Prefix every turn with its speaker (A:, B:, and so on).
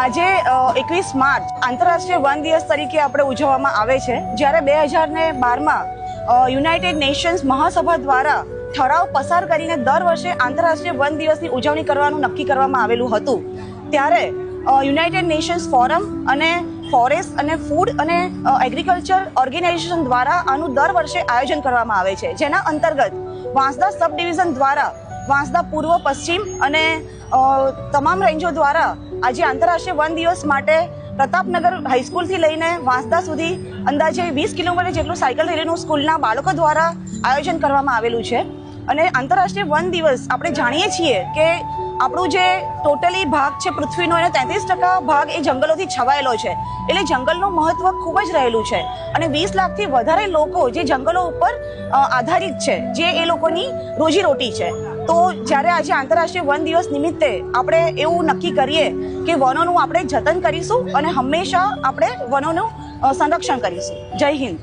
A: આજે 21 માર્ચ આંતરરાષ્ટ્રીય વન દિવસ તરીકે આપણે ઉજવવામાં આવે છે, જ્યારે 2012માં યુનાઇટેડ નેશન્સ મહાસભા દ્વારા ઠરાવ પસાર કરીને દર વર્ષે આંતરરાષ્ટ્રીય વન દિવસની ઉજવણી કરવાનું નક્કી કરવામાં આવેલું હતું. ત્યારે યુનાઇટેડ નેશન્સ ફોરમ અને ફોરેસ્ટ અને ફૂડ અને એગ્રીકલ્ચર ઓર્ગેનાઇઝેશન દ્વારા આનું દર વર્ષે આયોજન કરવામાં આવે છે, જેના અંતર્ગત વાંસદા સબ ડિવિઝન દ્વારા વાંસદા પૂર્વ, પશ્ચિમ અને તમામ રેન્જો દ્વારા આજે આંતરરાષ્ટ્રીય વન દિવસ માટે પ્રતાપનગર હાઈસ્કૂલથી લઈને વાંસદા સુધી અંદાજે 20 કિલોમીટર જેટલું સાયકલ રેલીનું સ્કૂલના બાળકો દ્વારા આયોજન કરવામાં આવેલું છે. અને આંતરરાષ્ટ્રીય વન દિવસ આપણે જાણીએ છીએ કે આપણું જે ટોટલી ભાગ છે પૃથ્વીનો, એને 33% ભાગ એ જંગલોથી છવાયેલો છે, એટલે જંગલનું મહત્વ ખૂબ જ રહેલું છે. અને 20 લાખથી વધારે લોકો જે જંગલો ઉપર આધારિત છે, જે એ લોકોની રોજીરોટી છે. તો જ્યારે આજે આંતરરાષ્ટ્રીય વન દિવસ નિમિત્તે આપણે એવું નક્કી કરીએ કે વનોનું આપણે જતન કરીશું અને હંમેશા આપણે વનોનું સંરક્ષણ કરીશું. જય હિન્દ.